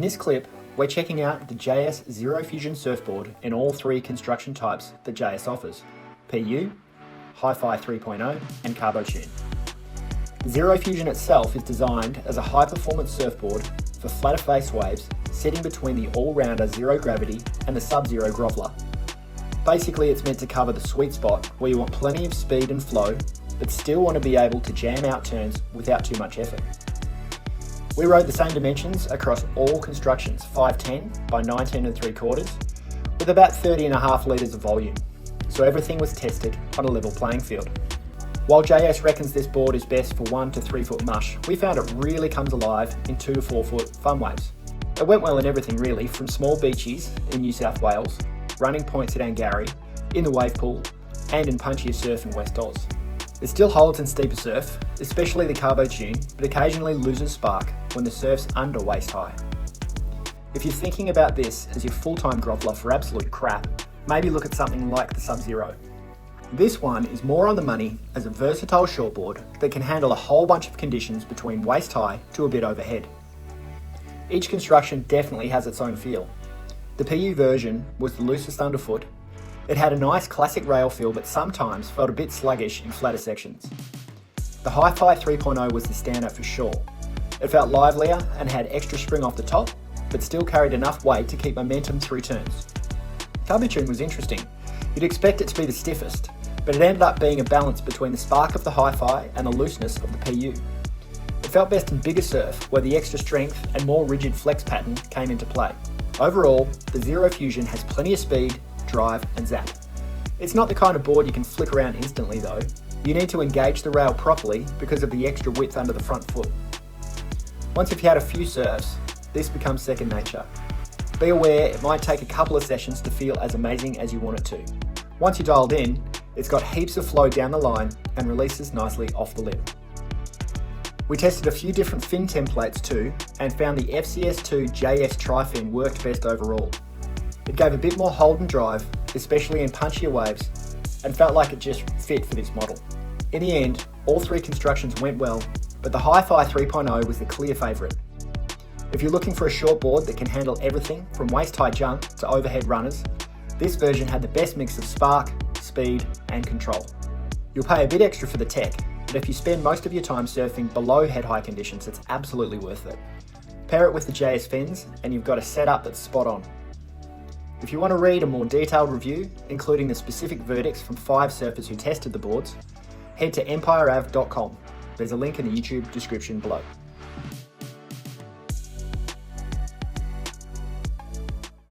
In this clip, we're checking out the JS Xero Fusion surfboard in all three construction types that JS offers: PU, HyFi 3.0 and Carbotune. The Xero Fusion itself is designed as a high-performance surfboard for flatter face waves sitting between the all-rounder zero gravity and the sub-zero groveler. Basically, it's meant to cover the sweet spot where you want plenty of speed and flow, but still want to be able to jam out turns without too much effort. We rode the same dimensions across all constructions, 5'10" by 19 3/4, with about 30.5 litres of volume, so everything was tested on a level playing field. While JS reckons this board is best for 1 to 3 foot mush, we found it really comes alive in 2 to 4 foot fun waves. It went well in everything really, from small beaches in New South Wales, running points at Angarri, in the wave pool, and in punchier surf in West Oz. It still holds in steeper surf, especially the Carbotune, but occasionally loses spark when the surf's under waist high. If you're thinking about this as your full-time groveler for absolute crap, maybe look at something like the Sub-Zero. This one is more on the money as a versatile shortboard that can handle a whole bunch of conditions between waist high to a bit overhead. Each construction definitely has its own feel. The PU version was the loosest underfoot. It had a nice classic rail feel, but sometimes felt a bit sluggish in flatter sections. The HyFi 3.0 was the standout for sure. It felt livelier and had extra spring off the top, but still carried enough weight to keep momentum through turns. Carbotune was interesting. You'd expect it to be the stiffest, but it ended up being a balance between the spark of the HyFi and the looseness of the PU. It felt best in bigger surf, where the extra strength and more rigid flex pattern came into play. Overall, the Xero Fusion has plenty of speed, drive and zap. It's not the kind of board you can flick around instantly though. You need to engage the rail properly because of the extra width under the front foot. Once you've had a few surfs, this becomes second nature. Be aware it might take a couple of sessions to feel as amazing as you want it to. Once you're dialed in, it's got heaps of flow down the line and releases nicely off the lip. We tested a few different fin templates too and found the FCS2 JS Tri-Fin worked best overall. It gave a bit more hold and drive, especially in punchier waves, and felt like it just fit for this model. In the end, all three constructions went well, but the HyFi 3.0 was the clear favourite. If you're looking for a short board that can handle everything from waist-high junk to overhead runners, this version had the best mix of spark, speed and control. You'll pay a bit extra for the tech, but if you spend most of your time surfing below head-high conditions, it's absolutely worth it. Pair it with the JS fins and you've got a setup that's spot on. If you want to read a more detailed review, including the specific verdicts from 5 surfers who tested the boards, head to empireav.com. There's a link in the YouTube description below.